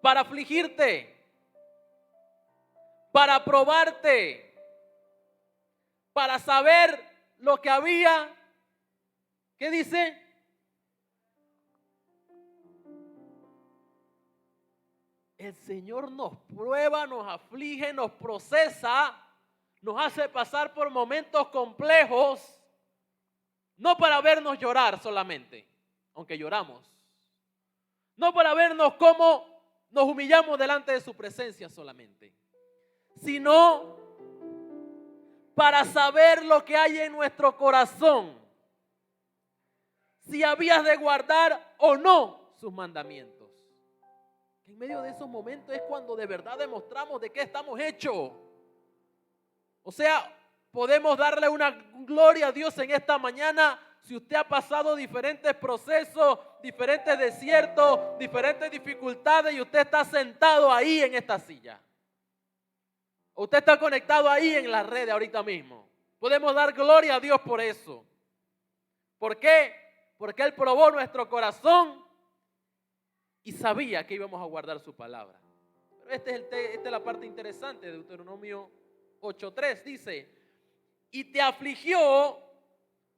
para afligirte, para probarte, para saber lo que había. ¿Qué dice? El Señor nos prueba, nos aflige, nos procesa, nos hace pasar por momentos complejos, no para vernos llorar solamente, aunque lloramos, no para vernos cómo nos humillamos delante de su presencia solamente, sino para saber lo que hay en nuestro corazón, si habías de guardar o no sus mandamientos. En medio de esos momentos es cuando de verdad demostramos de qué estamos hechos. O sea, podemos darle una gloria a Dios en esta mañana si usted ha pasado diferentes procesos, diferentes desiertos, diferentes dificultades y usted está sentado ahí en esta silla. Usted está conectado ahí en la red ahorita mismo. Podemos dar gloria a Dios por eso. ¿Por qué? Porque Él probó nuestro corazón y sabía que íbamos a guardar su palabra. Pero esta es la parte interesante de Deuteronomio 8:3. Dice, y te afligió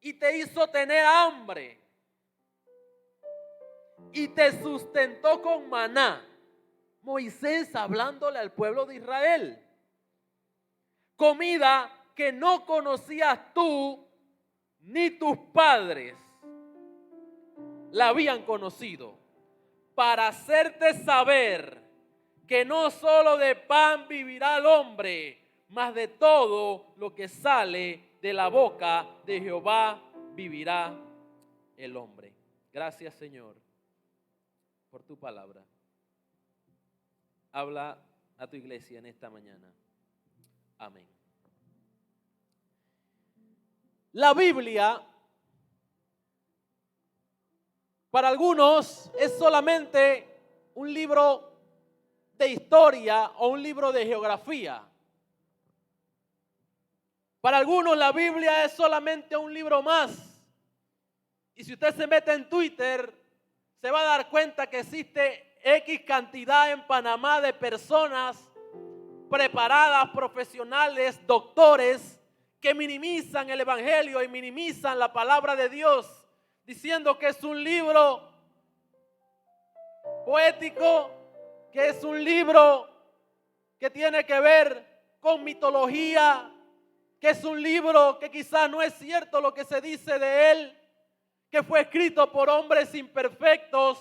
y te hizo tener hambre y te sustentó con maná. Moisés hablándole al pueblo de Israel. Comida que no conocías tú ni tus padres la habían conocido, para hacerte saber que no solo de pan vivirá el hombre, mas de todo lo que sale de la boca de Jehová vivirá el hombre. Gracias, Señor, por tu palabra. Habla a tu iglesia en esta mañana. Amén. La Biblia, para algunos, es solamente un libro de historia o un libro de geografía. Para algunos la Biblia es solamente un libro más. Y si usted se mete en Twitter, se va a dar cuenta que existe X cantidad en Panamá de personas preparadas, profesionales, doctores, que minimizan el evangelio y minimizan la palabra de Dios, diciendo que es un libro poético, que es un libro que tiene que ver con mitología, que es un libro que quizás no es cierto lo que se dice de él, que fue escrito por hombres imperfectos.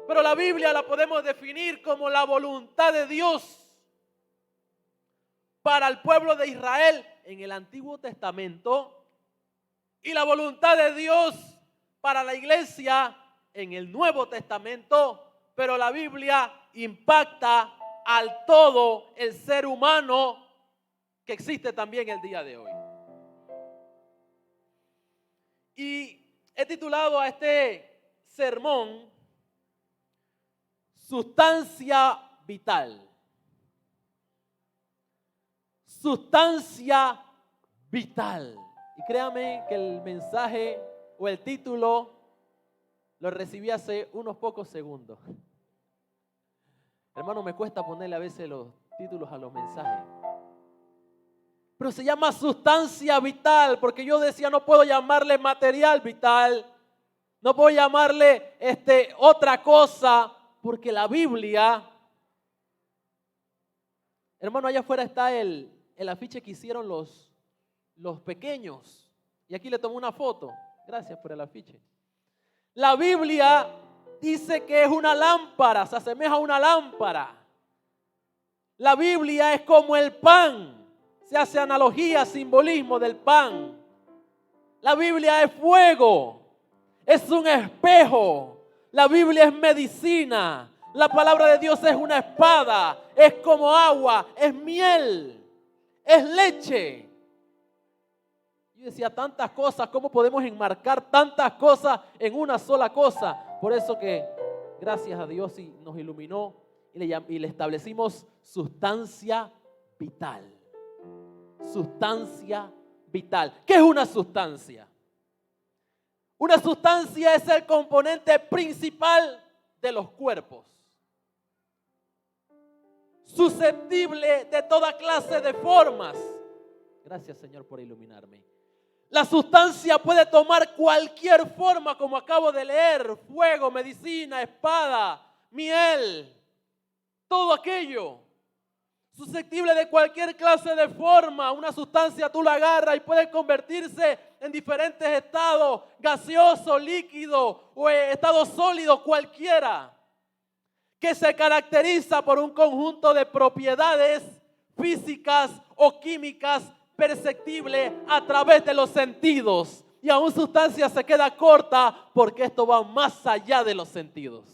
Pero la Biblia la podemos definir como la voluntad de Dios para el pueblo de Israel en el Antiguo Testamento y la voluntad de Dios para la iglesia en el Nuevo Testamento. Pero la Biblia impacta al todo el ser humano que existe también el día de hoy. Y he titulado a este sermón Sustancia vital. Sustancia vital. Y créame que el mensaje o el título lo recibí hace unos pocos segundos. Hermano, me cuesta ponerle a veces los títulos a los mensajes. Pero se llama sustancia vital, porque yo decía no puedo llamarle material vital, no puedo llamarle otra cosa, porque la Biblia, hermano, allá afuera está el afiche que hicieron los pequeños. Y aquí le tomo una foto. Gracias por el afiche. La Biblia dice que es una lámpara, se asemeja a una lámpara. La Biblia es como el pan. Se hace analogía, simbolismo del pan. La Biblia es fuego, es un espejo. La Biblia es medicina. La palabra de Dios es una espada, es como agua, es miel, es leche. Yo decía tantas cosas, ¿cómo podemos enmarcar tantas cosas en una sola cosa? Por eso que gracias a Dios nos iluminó y le establecimos sustancia vital. Sustancia vital. ¿Qué es una sustancia? Una sustancia es el componente principal de los cuerpos, susceptible de toda clase de formas. Gracias, Señor, por iluminarme. La sustancia puede tomar cualquier forma, como acabo de leer: fuego, medicina, espada, miel, todo aquello. Susceptible de cualquier clase de forma. Una sustancia tú la agarras y puede convertirse en diferentes estados: gaseoso, líquido o estado sólido, cualquiera, que se caracteriza por un conjunto de propiedades físicas o químicas perceptibles a través de los sentidos. Y aún sustancia se queda corta porque esto va más allá de los sentidos.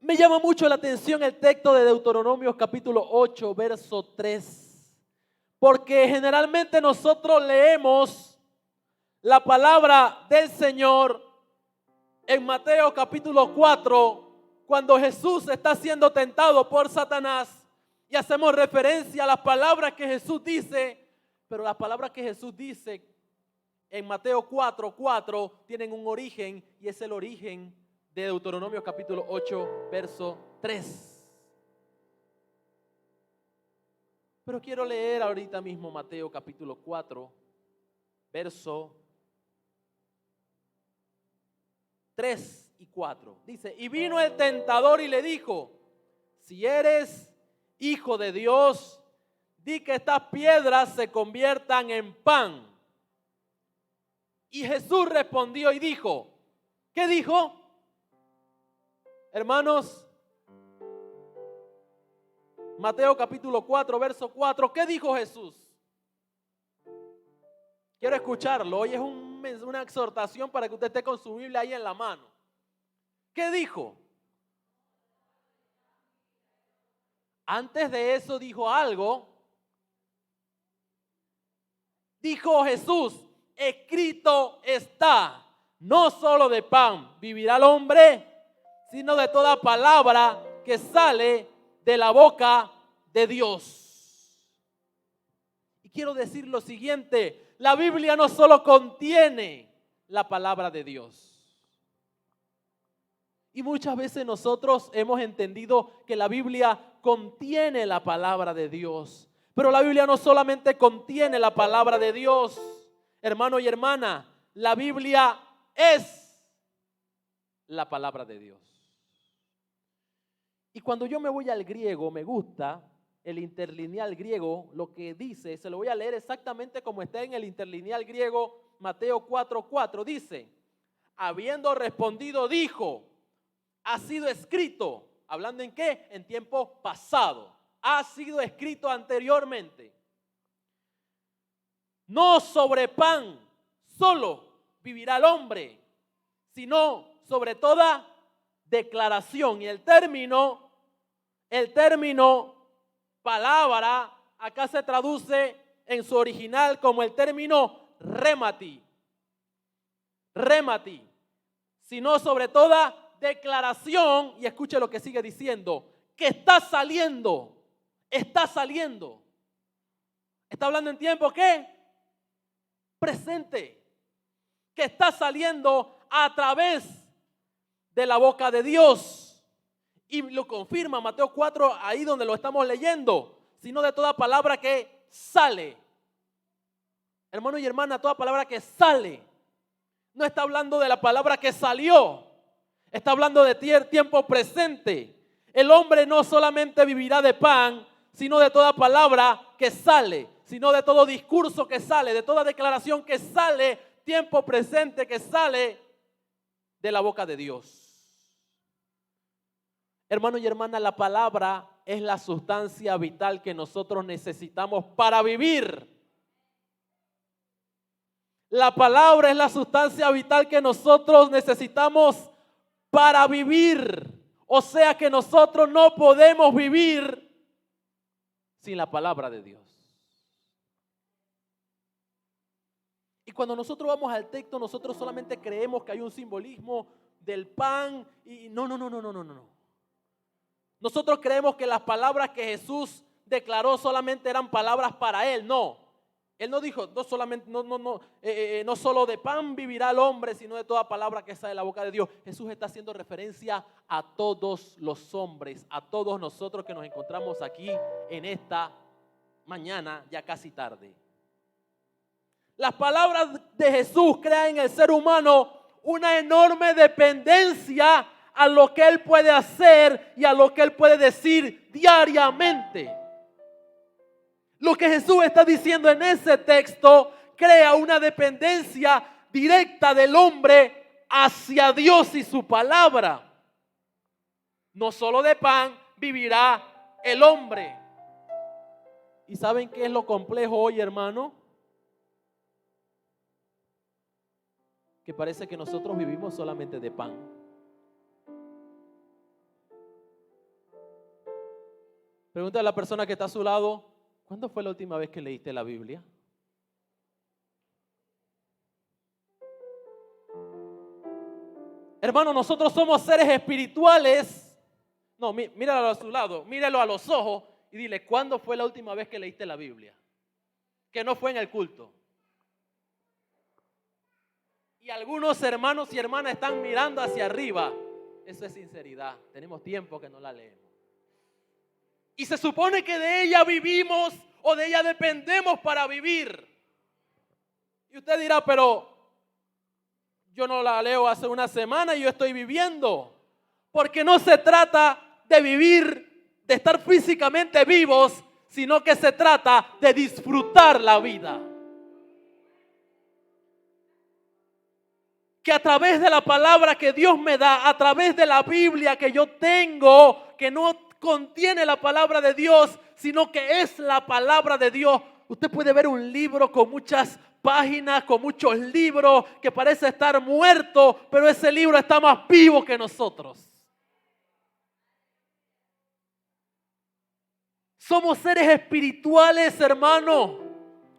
Me llama mucho la atención el texto de Deuteronomio capítulo 8, verso 3. Porque generalmente nosotros leemos la palabra del Señor en Mateo capítulo 4, cuando Jesús está siendo tentado por Satanás, y hacemos referencia a las palabras que Jesús dice, pero las palabras que Jesús dice en Mateo 4:4 tienen un origen, y es el origen de Deuteronomio capítulo 8, verso 3. Pero quiero leer ahorita mismo Mateo capítulo 4, verso 3 y 4. Dice: y vino el tentador y le dijo: si eres hijo de Dios, di que estas piedras se conviertan en pan. Y Jesús respondió y dijo, ¿qué dijo? Hermanos, Mateo capítulo 4, verso 4, ¿qué dijo Jesús? Quiero escucharlo. Hoy es una exhortación para que usted esté con su Biblia ahí en la mano. ¿Qué dijo? Antes de eso dijo algo. Dijo Jesús: escrito está, no solo de pan vivirá el hombre, sino de toda palabra que sale de la boca de Dios. Y quiero decir lo siguiente: la Biblia no solo contiene la palabra de Dios. Y muchas veces nosotros hemos entendido que la Biblia contiene la palabra de Dios. Pero la Biblia no solamente contiene la palabra de Dios, hermano y hermana, la Biblia es la palabra de Dios. Y cuando yo me voy al griego, me gusta el interlineal griego, lo que dice, se lo voy a leer exactamente como está en el interlineal griego, Mateo 4:4, dice: habiendo respondido, dijo, ha sido escrito. ¿Hablando en qué? En tiempo pasado. Ha sido escrito anteriormente. No sobre pan solo vivirá el hombre, sino sobre toda declaración. Y el término palabra acá se traduce en su original como el término remati, sino sobre toda declaración. Y escuche lo que sigue diciendo: que está saliendo. Está hablando en tiempo ¿qué? Presente. Que está saliendo a través de la boca de Dios. Y lo confirma Mateo 4, ahí donde lo estamos leyendo. Sino de toda palabra que sale. Hermano y hermana, toda palabra que sale. No está hablando de la palabra que salió. Está hablando de tiempo presente. El hombre no solamente vivirá de pan, sino de toda palabra que sale, sino de todo discurso que sale, de toda declaración que sale, tiempo presente que sale de la boca de Dios. Hermano y hermana, la palabra es la sustancia vital que nosotros necesitamos para vivir. La palabra es la sustancia vital que nosotros necesitamos para vivir. O sea que nosotros no podemos vivir sin la palabra de Dios. Y cuando nosotros vamos al texto, nosotros solamente creemos que hay un simbolismo del pan y no. Nosotros creemos que las palabras que Jesús declaró solamente eran palabras para él. No. Él no dijo, no solamente, no solo de pan vivirá el hombre, sino de toda palabra que sale de la boca de Dios. Jesús está haciendo referencia a todos los hombres, a todos nosotros que nos encontramos aquí en esta mañana, ya casi tarde. Las palabras de Jesús crean en el ser humano una enorme dependencia a lo que Él puede hacer y a lo que Él puede decir diariamente. Lo que Jesús está diciendo en ese texto crea una dependencia directa del hombre hacia Dios y su palabra. No solo de pan vivirá el hombre. ¿Y saben qué es lo complejo hoy, hermano? Que parece que nosotros vivimos solamente de pan. Pregúntale a la persona que está a su lado, ¿cuándo fue la última vez que leíste la Biblia? Hermano, nosotros somos seres espirituales. No, míralo a su lado, míralo a los ojos y dile, ¿cuándo fue la última vez que leíste la Biblia? Que no fue en el culto. Y algunos hermanos y hermanas están mirando hacia arriba. Eso es sinceridad. Tenemos tiempo que no la leemos. Y se supone que de ella vivimos o de ella dependemos para vivir. Y usted dirá, pero yo no la leo hace una semana y yo estoy viviendo. Porque no se trata de vivir, de estar físicamente vivos, sino que se trata de disfrutar la vida. Que a través de la palabra que Dios me da, a través de la Biblia que yo tengo, que no contiene la palabra de Dios, sino que es la palabra de Dios. Usted puede ver un libro con muchas páginas, con muchos libros, que parece estar muerto, pero ese libro está más vivo que nosotros. Somos seres espirituales, hermano.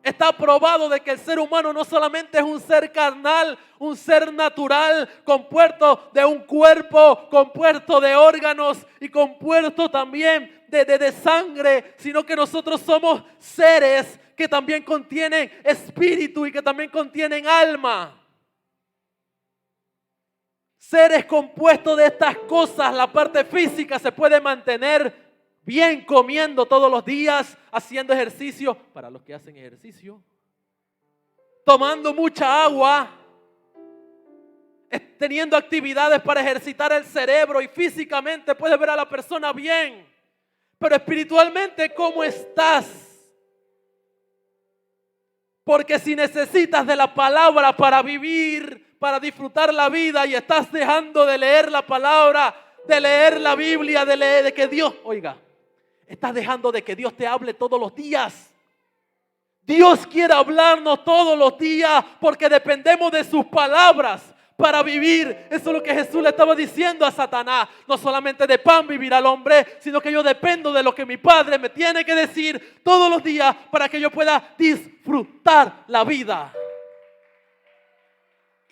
Está probado de que el ser humano no solamente es un ser carnal, un ser natural, compuesto de un cuerpo, compuesto de órganos y compuesto también de sangre, sino que nosotros somos seres que también contienen espíritu y que también contienen alma. Seres compuestos de estas cosas, la parte física se puede mantener bien comiendo todos los días, haciendo ejercicio, para los que hacen ejercicio, tomando mucha agua, teniendo actividades para ejercitar el cerebro y físicamente puedes ver a la persona bien, pero espiritualmente, ¿cómo estás? Porque si necesitas de la palabra para vivir, para disfrutar la vida y estás dejando de leer la palabra, de leer la Biblia, de que Dios, oiga, estás dejando de que Dios te hable todos los días. Dios quiere hablarnos todos los días porque dependemos de sus palabras para vivir. Eso es lo que Jesús le estaba diciendo a Satanás. No solamente de pan vivirá el hombre, sino que yo dependo de lo que mi Padre me tiene que decir todos los días para que yo pueda disfrutar la vida.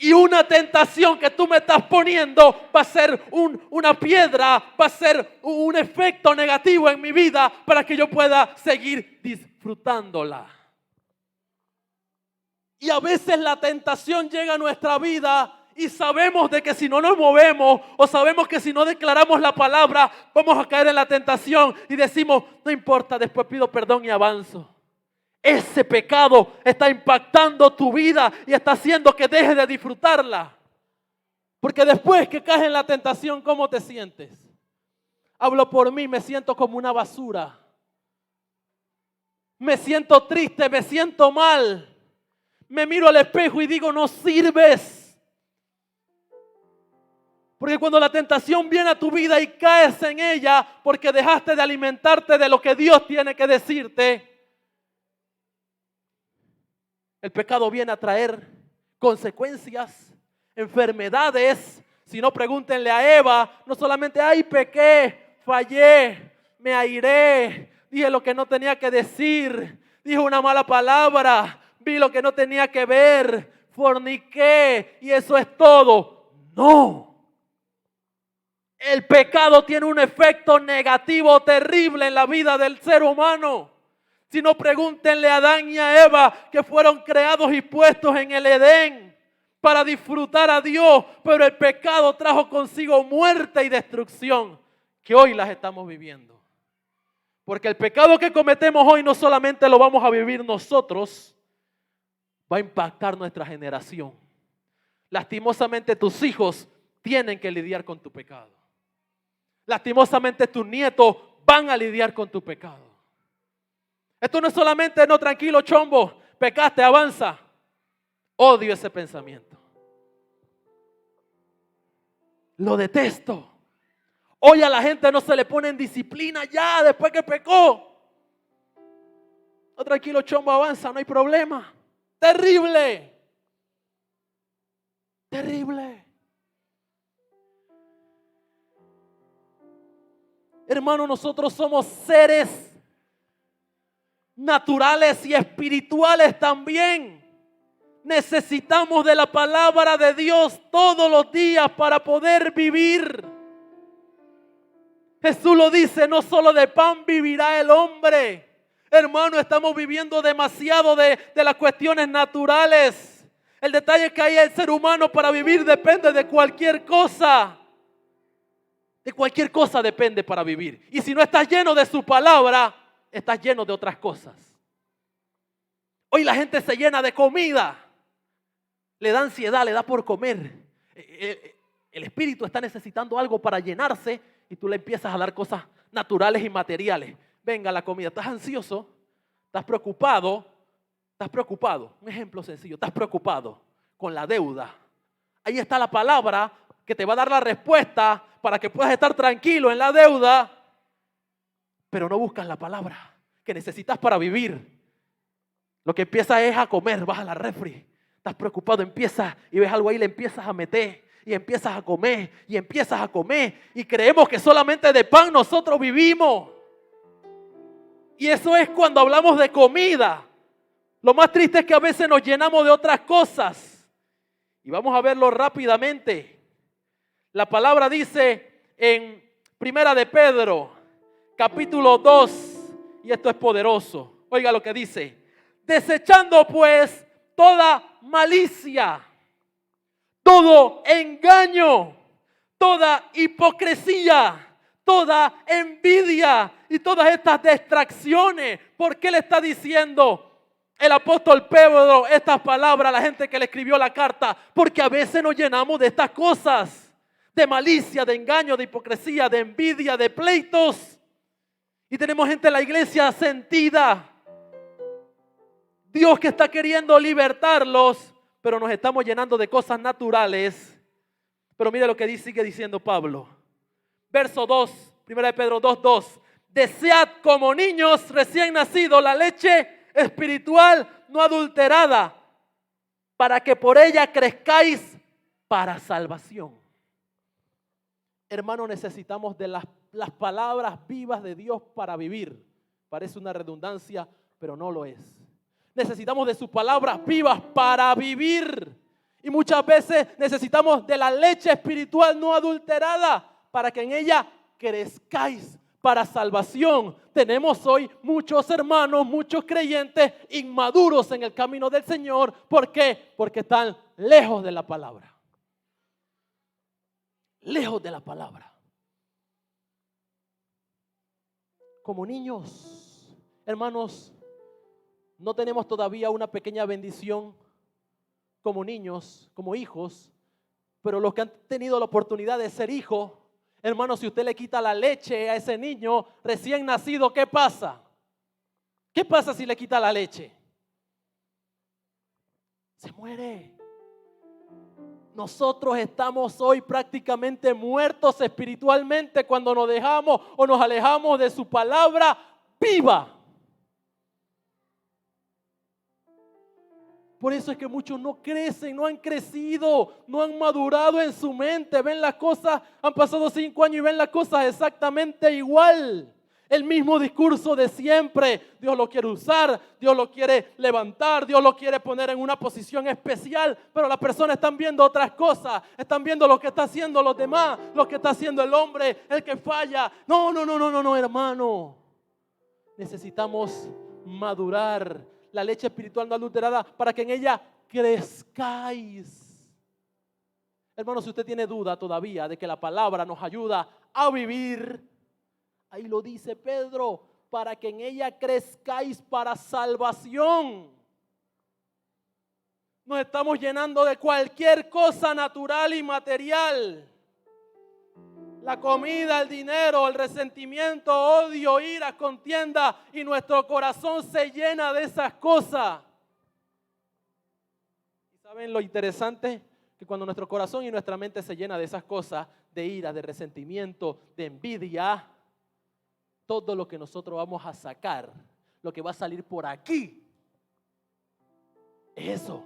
Y una tentación que tú me estás poniendo va a ser una piedra, va a ser un efecto negativo en mi vida para que yo pueda seguir disfrutándola. Y a veces la tentación llega a nuestra vida y sabemos de que si no nos movemos o sabemos que si no declaramos la palabra vamos a caer en la tentación y decimos, no importa, después pido perdón y avanzo. Ese pecado está impactando tu vida y está haciendo que dejes de disfrutarla. Porque después que caes en la tentación, ¿cómo te sientes? Hablo por mí, me siento como una basura. Me siento triste, me siento mal. Me miro al espejo y digo, no sirves. Porque cuando la tentación viene a tu vida y caes en ella porque dejaste de alimentarte de lo que Dios tiene que decirte, el pecado viene a traer consecuencias, enfermedades. Si no, pregúntenle a Eva, no solamente, ay, pequé, fallé, me airé, dije lo que no tenía que decir, dije una mala palabra, vi lo que no tenía que ver, forniqué y eso es todo. No. El pecado tiene un efecto negativo terrible en la vida del ser humano. Si no, pregúntenle a Adán y a Eva, que fueron creados y puestos en el Edén para disfrutar a Dios, pero el pecado trajo consigo muerte y destrucción, que hoy las estamos viviendo. Porque el pecado que cometemos hoy no solamente lo vamos a vivir nosotros, va a impactar nuestra generación. Lastimosamente tus hijos tienen que lidiar con tu pecado. Lastimosamente tus nietos van a lidiar con tu pecado. Esto no es solamente, no, tranquilo, chombo, pecaste, avanza. Odio ese pensamiento. Lo detesto. Hoy a la gente no se le pone en disciplina ya después que pecó. No, tranquilo, chombo, avanza, no hay problema. Terrible. Terrible. Hermano, nosotros somos seres naturales y espirituales también. Necesitamos de la palabra de Dios todos los días para poder vivir. Jesús lo dice, no solo de pan vivirá el hombre. Hermano, estamos viviendo demasiado de las cuestiones naturales. El detalle es que hay el ser humano para vivir depende de cualquier cosa. De cualquier cosa depende para vivir. Y si no estás lleno de su palabra, estás lleno de otras cosas. Hoy la gente se llena de comida. Le da ansiedad, le da por comer. El espíritu está necesitando algo para llenarse y tú le empiezas a dar cosas naturales y materiales. Venga la comida. ¿Estás ansioso? ¿Estás preocupado? ¿Estás preocupado? Un ejemplo sencillo. ¿Estás preocupado con la deuda? Ahí está la palabra que te va a dar la respuesta para que puedas estar tranquilo en la deuda. Pero no buscas la palabra que necesitas para vivir. Lo que empiezas es a comer, vas a la refri. Estás preocupado, empiezas y ves algo ahí, le empiezas a meter. Y empiezas a comer, y empiezas a comer. Y creemos que solamente de pan nosotros vivimos. Y eso es cuando hablamos de comida. Lo más triste es que a veces nos llenamos de otras cosas. Y vamos a verlo rápidamente. La palabra dice en Primera de Pedro, capítulo 2, y esto es poderoso. Oiga lo que dice. Desechando pues toda malicia, todo engaño, toda hipocresía, toda envidia y todas estas distracciones. ¿Por qué le está diciendo el apóstol Pedro estas palabras a la gente que le escribió la carta? Porque a veces nos llenamos de estas cosas. De malicia, de engaño, de hipocresía, de envidia, de pleitos. Y tenemos gente en la iglesia sentida. Dios que está queriendo libertarlos, pero nos estamos llenando de cosas naturales. Pero mire lo que sigue diciendo Pablo. Verso 2, 1 de Pedro 2:2. Desead como niños recién nacidos la leche espiritual no adulterada, para que por ella crezcáis para salvación. Hermano, necesitamos de las palabras vivas de Dios para vivir. Parece una redundancia, pero no lo es. Necesitamos de sus palabras vivas para vivir. Y muchas veces necesitamos de la leche espiritual no adulterada para que en ella crezcáis para salvación. Tenemos hoy muchos hermanos, muchos creyentes inmaduros en el camino del Señor. ¿Por qué? Porque están lejos de la palabra. Lejos de la palabra. Como niños, hermanos, no tenemos todavía una pequeña bendición como niños, como hijos, pero los que han tenido la oportunidad de ser hijos, hermanos, si usted le quita la leche a ese niño recién nacido, ¿qué pasa? ¿Qué pasa si le quita la leche? Se muere. Nosotros estamos hoy prácticamente muertos espiritualmente cuando nos dejamos o nos alejamos de su palabra viva. Por eso es que muchos no crecen, no han crecido, no han madurado en su mente. Ven las cosas, han pasado 5 años y ven las cosas exactamente igual. El mismo discurso de siempre. Dios lo quiere usar, Dios lo quiere levantar, Dios lo quiere poner en una posición especial. Pero las personas están viendo otras cosas. Están viendo lo que está haciendo los demás, lo que está haciendo el hombre, el que falla. No, hermano. Necesitamos madurar. La leche espiritual no adulterada, para que en ella crezcáis. Hermano, si usted tiene duda todavía de que la palabra nos ayuda a vivir, ahí lo dice Pedro, para que en ella crezcáis para salvación. Nos estamos llenando de cualquier cosa natural y material. La comida, el dinero, el resentimiento, odio, ira, contienda, y nuestro corazón se llena de esas cosas. ¿Y saben lo interesante? Que cuando nuestro corazón y nuestra mente se llena de esas cosas, de ira, de resentimiento, de envidia, todo lo que nosotros vamos a sacar, lo que va a salir por aquí, es eso.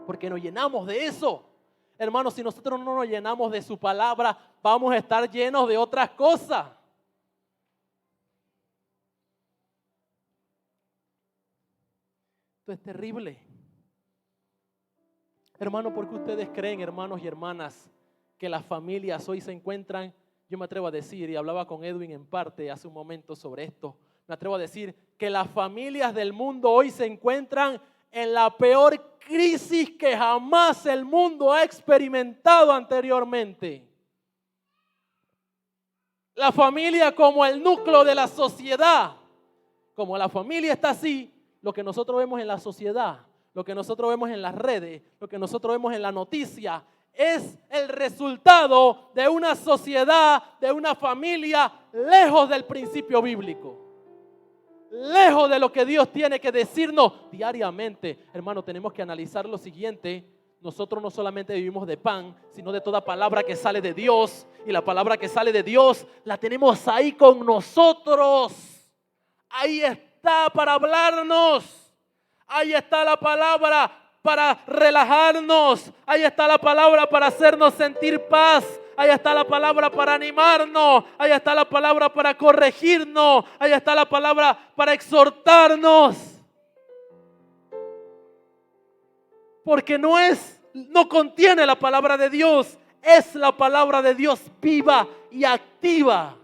Porque nos llenamos de eso. Hermanos, si nosotros no nos llenamos de su palabra, vamos a estar llenos de otras cosas. Esto es terrible. Hermano, ¿por qué ustedes creen, hermanos y hermanas, que las familias hoy se encuentran? Yo me atrevo a decir, y hablaba con Edwin en parte hace un momento sobre esto, me atrevo a decir que las familias del mundo hoy se encuentran en la peor crisis que jamás el mundo ha experimentado anteriormente. La familia como el núcleo de la sociedad. Como la familia está así, lo que nosotros vemos en la sociedad, lo que nosotros vemos en las redes, lo que nosotros vemos en la noticia, es el resultado de una sociedad, de una familia lejos del principio bíblico. Lejos de lo que Dios tiene que decirnos diariamente. Hermano, tenemos que analizar lo siguiente. Nosotros no solamente vivimos de pan, sino de toda palabra que sale de Dios. Y la palabra que sale de Dios la tenemos ahí con nosotros. Ahí está para hablarnos. Ahí está la palabra para relajarnos. Ahí está la palabra para hacernos sentir paz. Ahí está la palabra para animarnos. Ahí está la palabra para corregirnos. Ahí está la palabra para exhortarnos. Porque no contiene la palabra de Dios. Es la palabra de Dios viva y activa.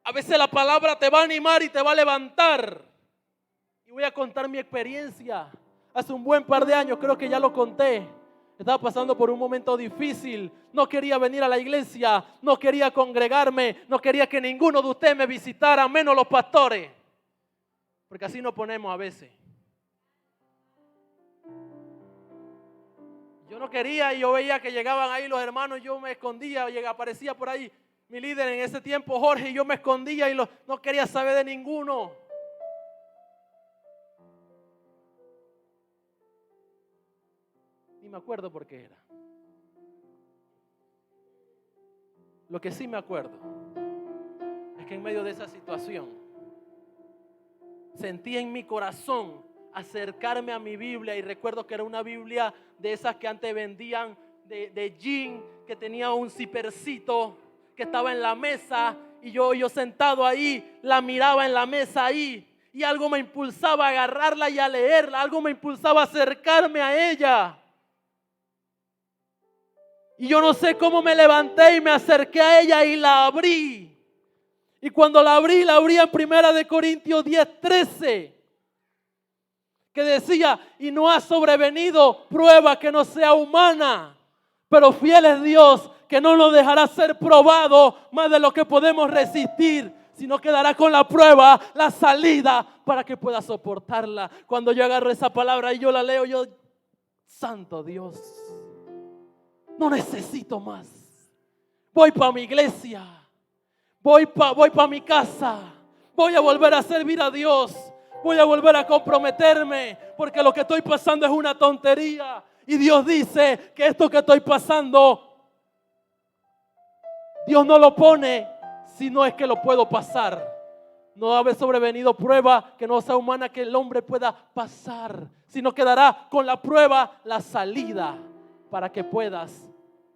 A veces la palabra te va a animar y te va a levantar. Y voy a contar mi experiencia. Hace un buen par de años, creo que ya lo conté, estaba pasando por un momento difícil. No quería venir a la iglesia, no quería congregarme, no quería que ninguno de ustedes me visitara, menos los pastores. Porque así nos ponemos a veces. Yo no quería y yo veía que llegaban ahí los hermanos, yo me escondía, aparecía por ahí mi líder en ese tiempo, Jorge, y yo me escondía y no quería saber de ninguno. Ni me acuerdo por qué era. Lo que sí me acuerdo es que en medio de esa situación sentí en mi corazón acercarme a mi Biblia, y recuerdo que era una Biblia de esas que antes vendían de jean, que tenía un zipercito, que estaba en la mesa, y yo sentado ahí, la miraba en la mesa ahí, y algo me impulsaba a agarrarla y a leerla, algo me impulsaba a acercarme a ella. Y yo no sé cómo me levanté y me acerqué a ella y la abrí. Y cuando la abrí en 1 Corintios 10:13. Que decía, y no ha sobrevenido prueba que no sea humana. Pero fiel es Dios, que no nos dejará ser probado más de lo que podemos resistir, sino que dará con la prueba la salida para que pueda soportarla. Cuando yo agarro esa palabra y yo la leo, yo, santo Dios, no necesito más. Voy para mi iglesia, voy para mi casa, voy a volver a servir a Dios, voy a volver a comprometerme, porque lo que estoy pasando es una tontería. Y Dios dice que esto que estoy pasando, Dios no lo pone si no es que lo puedo pasar. No ha sobrevenido prueba que no sea humana que el hombre pueda pasar, sino que dará con la prueba la salida para que puedas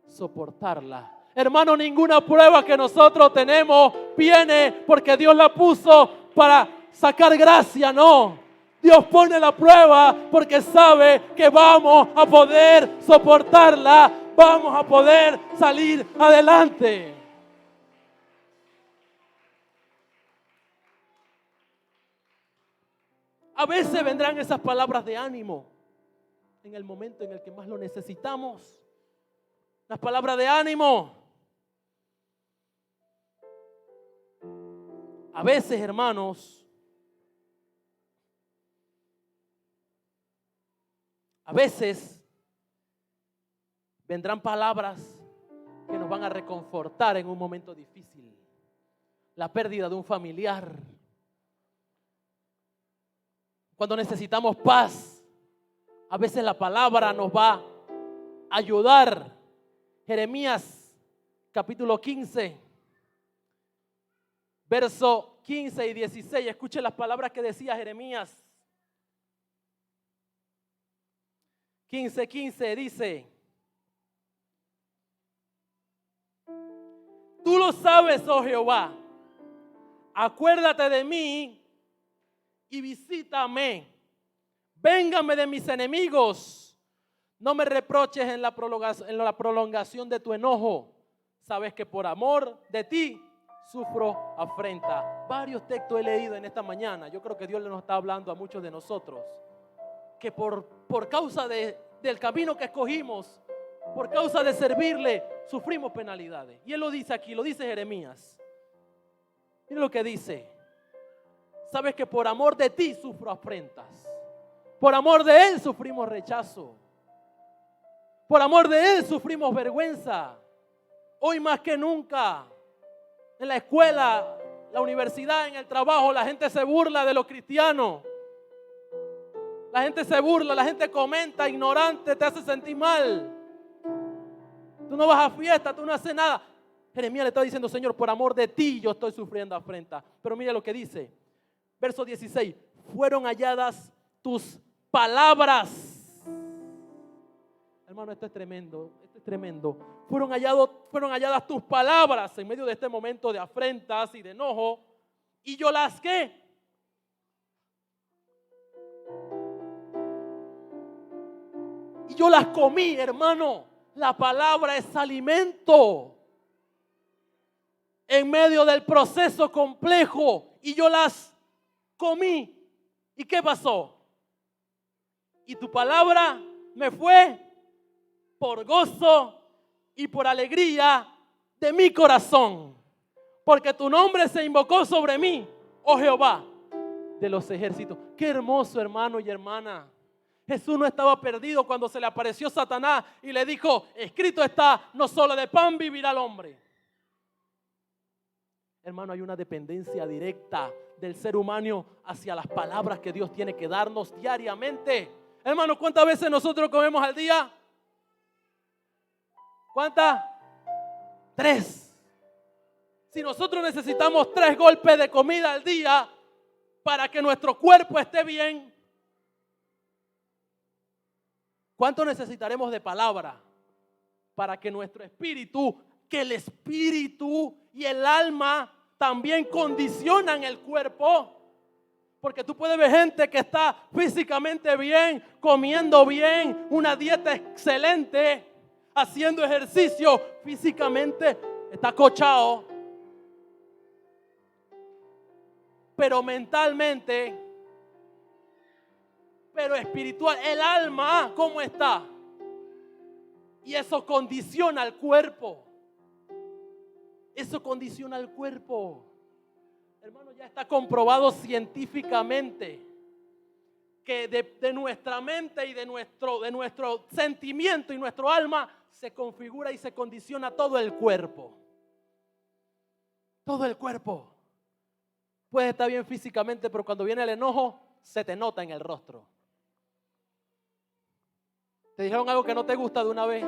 soportarla. Hermano, ninguna prueba que nosotros tenemos viene porque Dios la puso para sacar gracia, no. Dios pone la prueba porque sabe que vamos a poder soportarla, vamos a poder salir adelante. A veces vendrán esas palabras de ánimo en el momento en el que más lo necesitamos. Las palabras de ánimo. A veces, hermanos, a veces vendrán palabras que nos van a reconfortar en un momento difícil. La pérdida de un familiar. Cuando necesitamos paz, a veces la palabra nos va a ayudar. Jeremías capítulo 15, verso 15 y 16. Escuche las palabras que decía Jeremías. 15:15 dice: tú lo sabes, oh Jehová, acuérdate de mí y visítame. Véngame de mis enemigos. No me reproches en la prolongación de tu enojo. Sabes que por amor de ti sufro afrenta. Varios textos he leído en esta mañana. Yo creo que Dios nos está hablando a muchos de nosotros. Que por causa del camino que escogimos, por causa de servirle, sufrimos penalidades. Y Él lo dice aquí, lo dice Jeremías. Mira lo que dice. Sabes que por amor de ti sufro afrentas. Por amor de Él sufrimos rechazo. Por amor de Él sufrimos vergüenza. Hoy más que nunca, en la escuela, la universidad, en el trabajo, la gente se burla de los cristianos. La gente se burla, la gente comenta, ignorante, te hace sentir mal. Tú no vas a fiesta, tú no haces nada. Jeremías le está diciendo: Señor, por amor de ti yo estoy sufriendo afrenta. Pero mira lo que dice. Verso 16. Fueron halladas tus palabras. Hermano, esto es tremendo. Esto es tremendo. Fueron halladas tus palabras en medio de este momento de afrentas y de enojo. Y yo las ¿qué? Y yo las comí, hermano. La palabra es alimento. En medio del proceso complejo. Y yo las comí. ¿Y qué pasó? Y tu palabra me fue por gozo y por alegría de mi corazón. Porque tu nombre se invocó sobre mí, oh Jehová de los ejércitos. Qué hermoso, hermano y hermana. Jesús no estaba perdido cuando se le apareció Satanás y le dijo: escrito está, no solo de pan vivirá el hombre. Hermano, hay una dependencia directa del ser humano hacia las palabras que Dios tiene que darnos diariamente. Hermano, ¿cuántas veces nosotros comemos al día? ¿Cuántas? 3. Si nosotros necesitamos 3 golpes de comida al día para que nuestro cuerpo esté bien, ¿cuánto necesitaremos de palabra para que nuestro espíritu, que el espíritu y el alma también condicionan el cuerpo? Porque tú puedes ver gente que está físicamente bien, comiendo bien, una dieta excelente, haciendo ejercicio, físicamente está cochado, pero mentalmente, pero espiritual, el alma, ¿cómo está? Y eso condiciona al cuerpo. Eso condiciona al cuerpo. Hermano, ya está comprobado científicamente que de nuestra mente y de nuestro sentimiento y nuestro alma se configura y se condiciona todo el cuerpo. Todo el cuerpo. Puedes estar bien físicamente, pero cuando viene el enojo, se te nota en el rostro. ¿Te dijeron algo que no te gusta de una vez?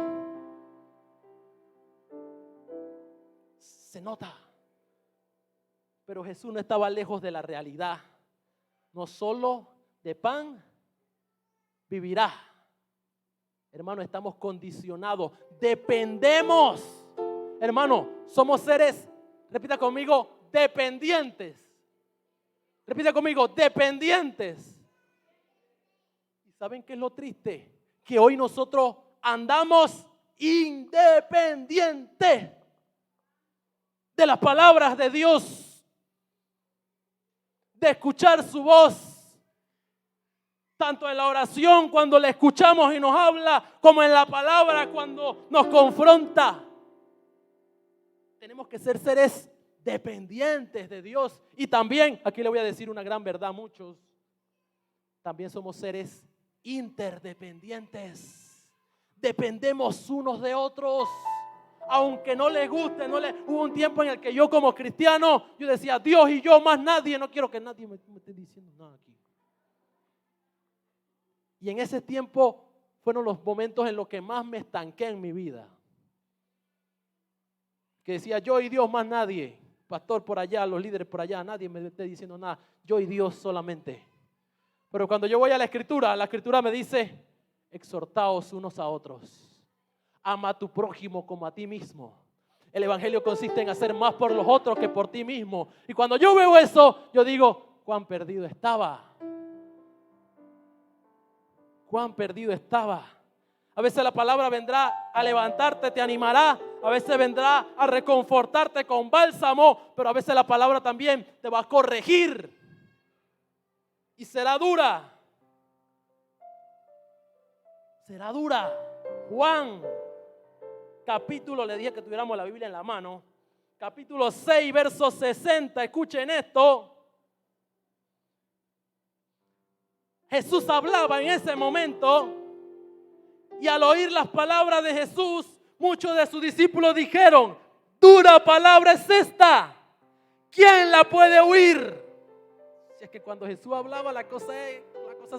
Se nota. Pero Jesús no estaba lejos de la realidad. No solo de pan vivirá. Hermano, estamos condicionados. Dependemos. Hermano, somos seres, repita conmigo, dependientes. Repita conmigo, dependientes. ¿Y saben qué es lo triste? Que hoy nosotros andamos independientes de las palabras de Dios, de escuchar su voz, tanto en la oración cuando le escuchamos y nos habla, como en la palabra cuando nos confronta. Tenemos que ser seres dependientes de Dios. Y también, aquí le voy a decir una gran verdad a muchos, también somos seres interdependientes. Dependemos unos de otros. Aunque no les guste, hubo un tiempo en el que yo como cristiano, yo decía, Dios y yo más nadie, no quiero que nadie me esté diciendo nada aquí. Y en ese tiempo fueron los momentos en los que más me estanqué en mi vida. Que decía, yo y Dios más nadie, pastor por allá, los líderes por allá, nadie me esté diciendo nada, yo y Dios solamente. Pero cuando yo voy a la escritura me dice, exhortaos unos a otros. Ama a tu prójimo como a ti mismo. El evangelio consiste en hacer más por los otros que por ti mismo. Y cuando yo veo eso, yo digo, cuán perdido estaba. Cuán perdido estaba. A veces la palabra vendrá a levantarte, te animará. A veces vendrá a reconfortarte con bálsamo. Pero a veces la palabra también te va a corregir. Y será dura. Será dura. Juan, capítulo, le dije que tuviéramos la Biblia en la mano. Capítulo 6, verso 60. Escuchen esto. Jesús hablaba en ese momento. Y al oír las palabras de Jesús, muchos de sus discípulos dijeron, dura palabra es esta. ¿Quién la puede oír? Si es que cuando Jesús hablaba la cosa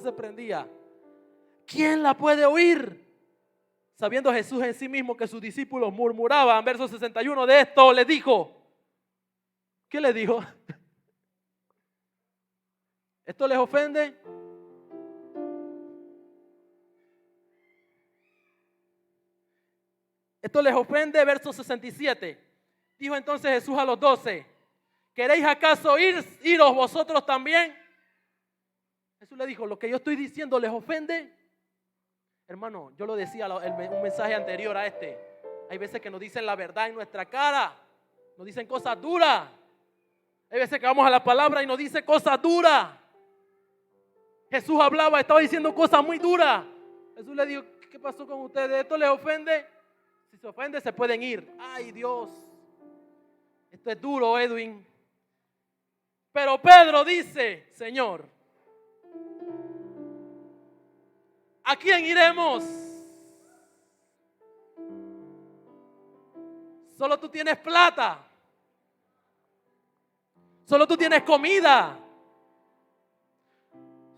se prendía. ¿Quién la puede oír? Sabiendo Jesús en sí mismo que sus discípulos murmuraban, verso 61 de esto, les dijo. ¿Qué les dijo? ¿Esto les ofende? Esto les ofende, verso 67. Dijo entonces Jesús a los 12, ¿queréis acaso iros vosotros también? Jesús le dijo, lo que yo estoy diciendo les ofende. Hermano, yo lo decía en un mensaje anterior a este. Hay veces que nos dicen la verdad en nuestra cara. Nos dicen cosas duras. Hay veces que vamos a la palabra y nos dice cosas duras. Jesús hablaba, estaba diciendo cosas muy duras. Jesús le dijo, ¿qué pasó con ustedes? ¿Esto les ofende? Si se ofende, se pueden ir. Ay, Dios. Esto es duro, Edwin. Pero Pedro dice, Señor, ¿a quién iremos? Solo tú tienes plata. Solo tú tienes comida.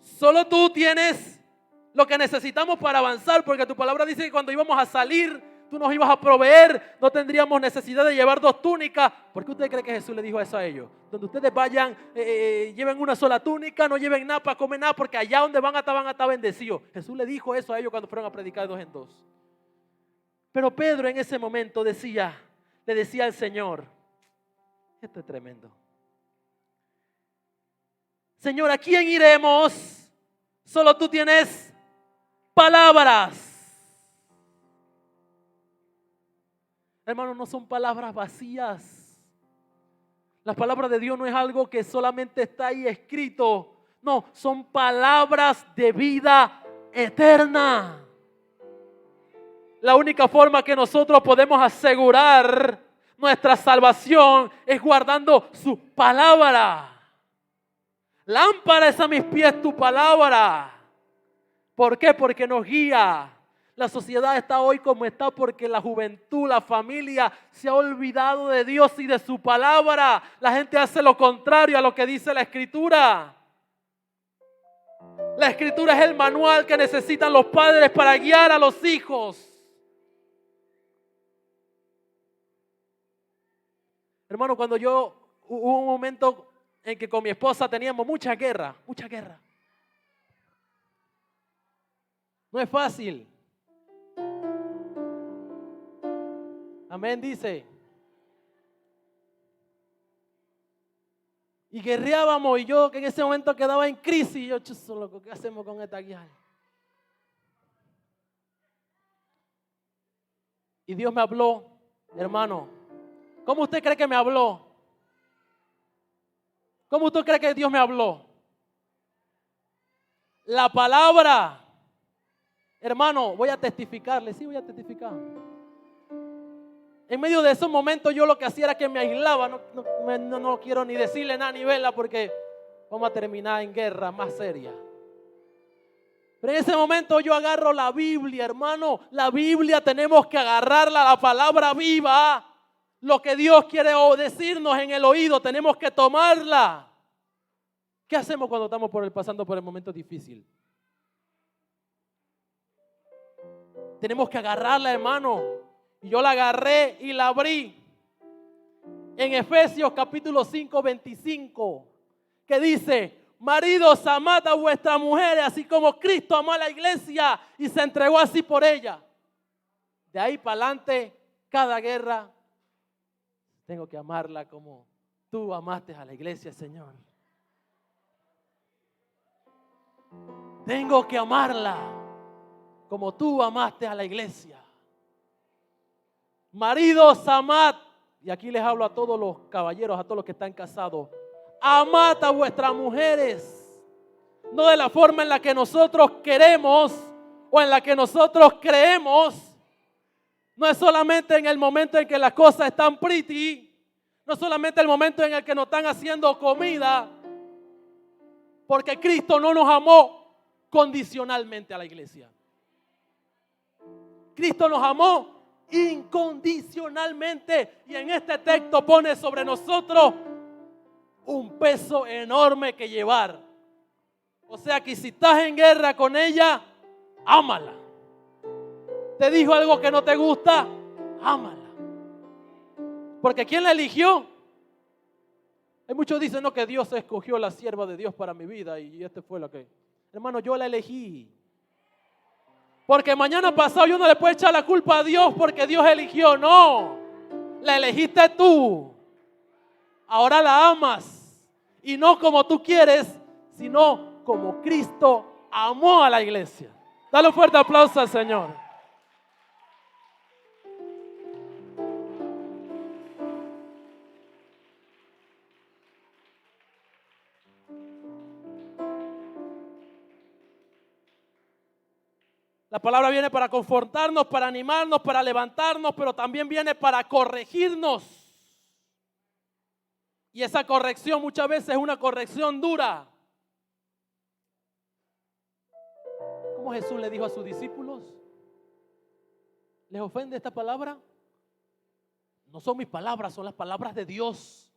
Solo tú tienes lo que necesitamos para avanzar, porque tu palabra dice que cuando íbamos a salir, tú nos ibas a proveer, no tendríamos necesidad de llevar 2 túnicas. ¿Por qué usted cree que Jesús le dijo eso a ellos? Donde ustedes vayan, lleven una sola túnica, no lleven nada para comer nada, porque allá donde van a estar bendecidos. Jesús le dijo eso a ellos cuando fueron a predicar de 2 en 2. Pero Pedro en ese momento le decía al Señor, esto es tremendo. Señor, ¿a quién iremos? Solo tú tienes palabras. Hermano, no son palabras vacías. La palabra de Dios no es algo que solamente está ahí escrito. No, son palabras de vida eterna. La única forma que nosotros podemos asegurar nuestra salvación es guardando su palabra. Lámpara es a mis pies tu palabra. ¿Por qué? Porque nos guía. La sociedad está hoy como está porque la juventud, la familia se ha olvidado de Dios y de su palabra. La gente hace lo contrario a lo que dice la Escritura. La Escritura es el manual que necesitan los padres para guiar a los hijos. Hermano, cuando hubo un momento en que con mi esposa teníamos mucha guerra. No es fácil. Amén, dice. Y guerreábamos y yo que en ese momento quedaba en crisis. Y yo, loco, ¿qué hacemos con esta guerra? Y Dios me habló, hermano. ¿Cómo usted cree que me habló? ¿Cómo usted cree que Dios me habló? La palabra, hermano, voy a testificarle, sí voy a testificar. En medio de esos momentos yo lo que hacía era que me aislaba, no quiero ni decirle nada ni verla porque vamos a terminar en guerra más seria. Pero en ese momento yo agarro la Biblia, hermano, la Biblia tenemos que agarrarla, la palabra viva, lo que Dios quiere decirnos en el oído, tenemos que tomarla. ¿Qué hacemos cuando estamos pasando por el momento difícil? Tenemos que agarrarla, hermano. Y yo la agarré y la abrí. En Efesios capítulo 5, 25, que dice: maridos, amad a vuestras mujeres, así como Cristo amó a la iglesia y se entregó así por ella. De ahí para adelante, cada guerra, tengo que amarla como tú amaste a la iglesia, Señor. Tengo que amarla como tú amaste a la iglesia. Maridos, amad, y aquí les hablo a todos los caballeros, a todos los que están casados. Amad a vuestras mujeres, no de la forma en la que nosotros queremos o en la que nosotros creemos. No es solamente en el momento en que las cosas están pretty, no es solamente el momento en el que nos están haciendo comida, porque Cristo no nos amó condicionalmente a la iglesia. Cristo nos amó incondicionalmente, y en este texto pone sobre nosotros un peso enorme que llevar. O sea que si estás en guerra con ella, ámala. Te dijo algo que no te gusta, ámala. Porque ¿quién la eligió? Hay muchos dicen no, que Dios escogió la sierva de Dios para mi vida y este fue lo que. Hermano, yo la elegí. Porque mañana pasado yo no le puedo echar la culpa a Dios porque Dios eligió. No, la elegiste tú. Ahora la amas. Y no como tú quieres, sino como Cristo amó a la iglesia. Dale un fuerte aplauso al Señor. La palabra viene para confortarnos, para animarnos, para levantarnos, pero también viene para corregirnos. Y esa corrección muchas veces es una corrección dura. ¿Cómo Jesús le dijo a sus discípulos? ¿Les ofende esta palabra? No son mis palabras, son las palabras de Dios.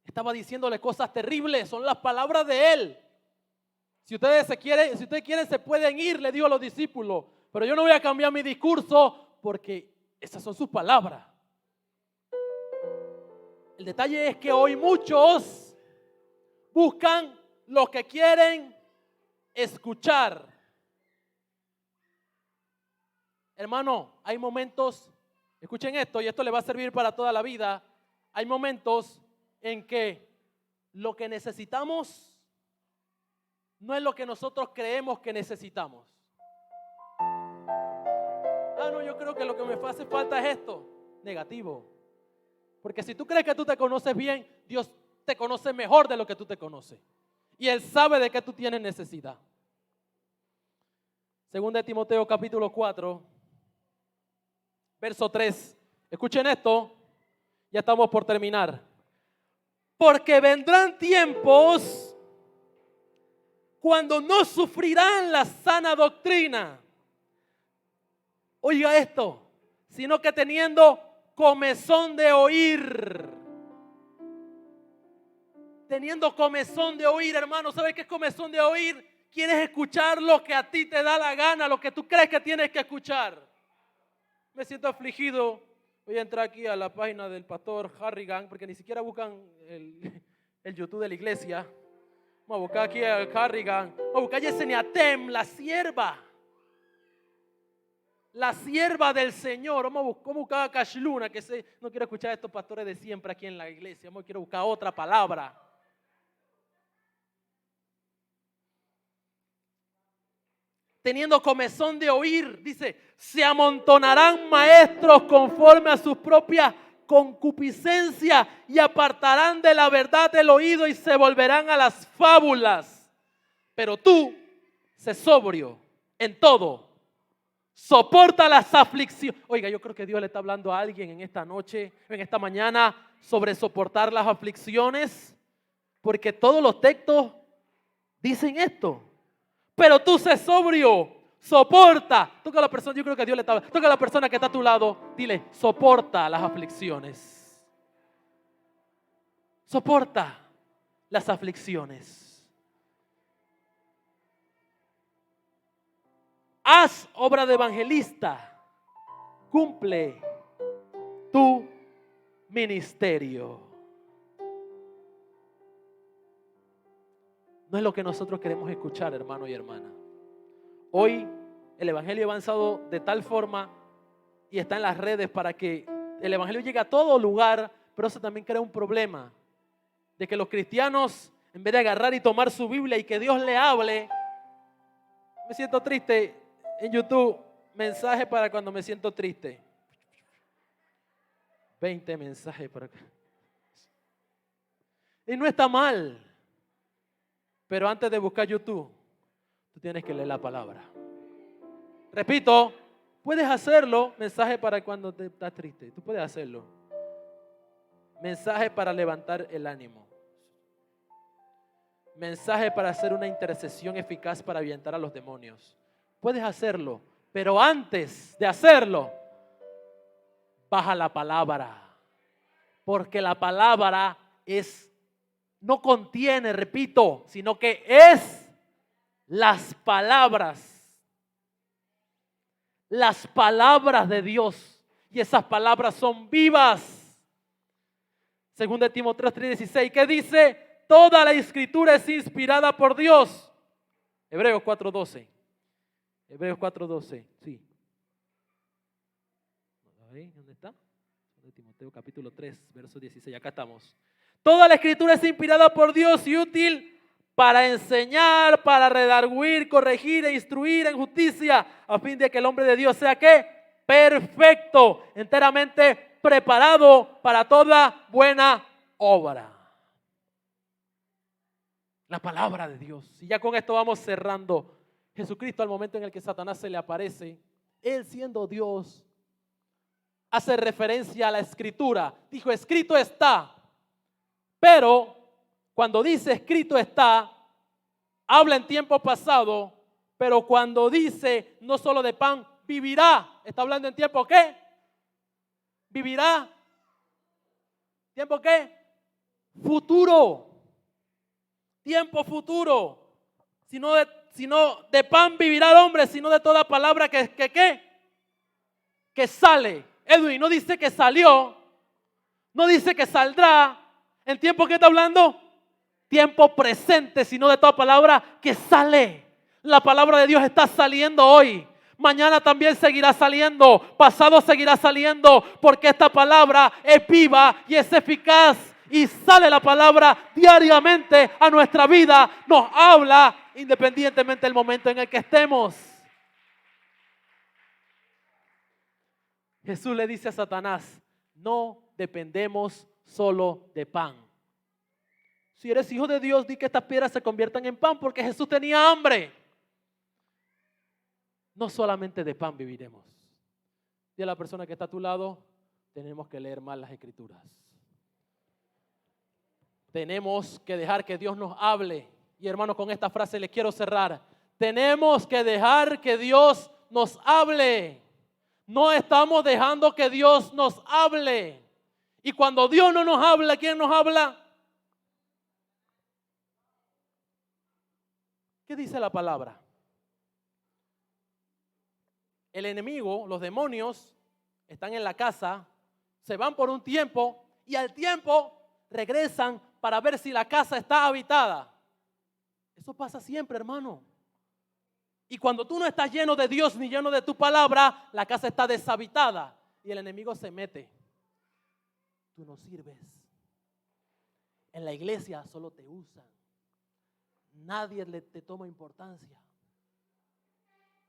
Estaba diciéndole cosas terribles, son las palabras de Él. Si ustedes quieren, se pueden ir, le digo a los discípulos. Pero yo no voy a cambiar mi discurso porque esas son sus palabras. El detalle es que hoy muchos buscan lo que quieren escuchar. Hermano, hay momentos, escuchen esto y esto le va a servir para toda la vida. Hay momentos en que lo que necesitamos no es lo que nosotros creemos que necesitamos. No, yo creo que lo que me hace falta es esto. Negativo. Porque si tú crees que tú te conoces bien, Dios te conoce mejor de lo que tú te conoces. Y Él sabe de qué tú tienes necesidad. Segunda de Timoteo capítulo 4, verso 3. Escuchen esto. Ya estamos por terminar. Porque vendrán tiempos cuando no sufrirán la sana doctrina. Oiga esto, sino que teniendo comezón de oír. Teniendo comezón de oír, hermano. ¿Sabes qué es comezón de oír? Quieres escuchar lo que a ti te da la gana, lo que tú crees que tienes que escuchar. Me siento afligido. Voy a entrar aquí a la página del pastor Harrigan, porque ni siquiera buscan el YouTube de la iglesia. Vamos a buscar aquí a Harrigan. Vamos a buscar a Yesenia Tem, la sierva. La sierva del Señor. Vamos a buscar a Cashluna, que no quiero escuchar a estos pastores de siempre aquí en la iglesia. Quiero buscar otra palabra. Teniendo comezón de oír, dice, se amontonarán maestros conforme a sus propias concupiscencia y apartarán de la verdad el oído y se volverán a las fábulas. Pero tú, sé sobrio en todo, soporta las aflicciones. Oiga, yo creo que Dios le está hablando a alguien en esta noche, en esta mañana, sobre soportar las aflicciones, porque todos los textos dicen esto. Pero tú sé sobrio, soporta. Toca a la persona, yo creo que Dios le está hablando. Toca a la persona que está a tu lado, dile, soporta las aflicciones. Soporta las aflicciones. Haz obra de evangelista. Cumple tu ministerio. No es lo que nosotros queremos escuchar, hermano y hermana. Hoy el evangelio ha avanzado de tal forma y está en las redes para que el evangelio llegue a todo lugar, pero eso también crea un problema de que los cristianos, en vez de agarrar y tomar su Biblia y que Dios le hable. Me siento triste en YouTube, mensaje para cuando me siento triste. 20 mensajes para acá. Y no está mal. Pero antes de buscar YouTube, tú tienes que leer la palabra. Repito, puedes hacerlo, mensaje para cuando te estás triste. Tú puedes hacerlo. Mensaje para levantar el ánimo. Mensaje para hacer una intercesión eficaz para ahuyentar a los demonios. Puedes hacerlo, pero antes de hacerlo, baja la palabra. Porque la palabra no contiene, repito, sino que es las palabras de Dios. Y esas palabras son vivas. Según de Timoteo 3:16, ¿qué dice? Toda la escritura es inspirada por Dios. Hebreos 4:12. Hebreos 4:12, sí. ¿Dónde está? De Timoteo capítulo 3, verso 16. Acá estamos. Toda la escritura es inspirada por Dios y útil para enseñar, para redarguir, corregir e instruir en justicia, a fin de que el hombre de Dios sea ¿qué? Perfecto, enteramente preparado para toda buena obra. La palabra de Dios. Y ya con esto vamos cerrando. Jesucristo, al momento en el que Satanás se le aparece, Él siendo Dios, hace referencia a la escritura. Dijo, escrito está. Pero cuando dice escrito está, habla en tiempo pasado. Pero cuando dice no solo de pan vivirá, está hablando en tiempo ¿qué? Vivirá. ¿Tiempo qué? Futuro. Tiempo futuro. Sino de pan vivirá el hombre, sino de toda palabra que sale. Edwin, no dice que salió, no dice que saldrá. ¿En tiempo qué está hablando? Tiempo presente, sino de toda palabra que sale. La palabra de Dios está saliendo hoy. Mañana también seguirá saliendo. Pasado seguirá saliendo. Porque esta palabra es viva y es eficaz. Y sale la palabra diariamente a nuestra vida. Nos habla independientemente del momento en el que estemos. Jesús le dice a Satanás, no dependemos solo de pan. Si eres hijo de Dios, di que estas piedras se conviertan en pan, porque Jesús tenía hambre. No solamente de pan viviremos. Dile a la persona que está a tu lado, tenemos que leer más las Escrituras. Tenemos que dejar que Dios nos hable. Y hermano, con esta frase le quiero cerrar. Tenemos que dejar que Dios nos hable. No estamos dejando que Dios nos hable. Y cuando Dios no nos habla, ¿quién nos habla? ¿Qué dice la palabra? El enemigo, los demonios, están en la casa, se van por un tiempo y al tiempo regresan para ver si la casa está habitada. Eso pasa siempre, hermano. Y cuando tú no estás lleno de Dios ni lleno de tu palabra, la casa está deshabitada y el enemigo se mete. Tú no sirves. En la iglesia solo te usan. Nadie te toma importancia.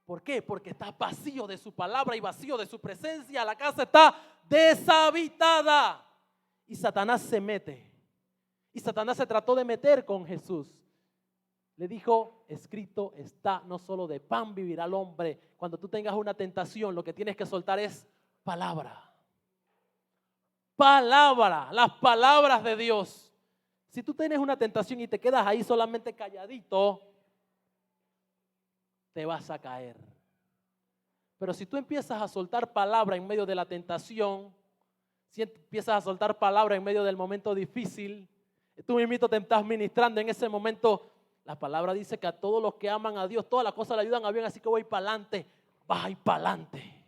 ¿Por qué? Porque está vacío de su palabra y vacío de su presencia. La casa está deshabitada. Y Satanás se mete. Y Satanás se trató de meter con Jesús. Le dijo, escrito está, no solo de pan vivirá el hombre. Cuando tú tengas una tentación, lo que tienes que soltar es palabra. Palabra, las palabras de Dios. Si tú tienes una tentación y te quedas ahí solamente calladito, te vas a caer. Pero si tú empiezas a soltar palabra en medio de la tentación, si empiezas a soltar palabra en medio del momento difícil, tú mismo te estás ministrando en ese momento. La palabra dice que a todos los que aman a Dios, todas las cosas le ayudan a bien, así que voy para adelante, vas a ir para adelante.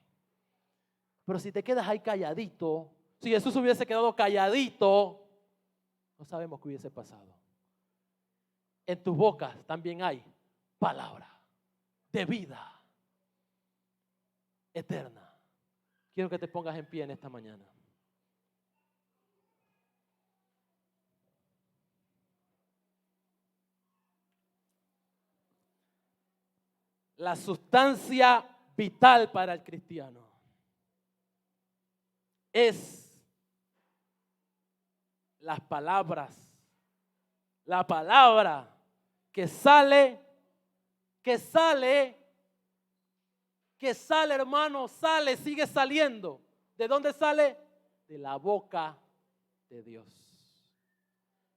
Pero si te quedas ahí calladito, si Jesús hubiese quedado calladito, no sabemos qué hubiese pasado. En tus bocas también hay palabra de vida eterna. Quiero que te pongas en pie en esta mañana. La sustancia vital para el cristiano es las palabras. La palabra que sale, hermano, sale, sigue saliendo. ¿De dónde sale? De la boca de Dios.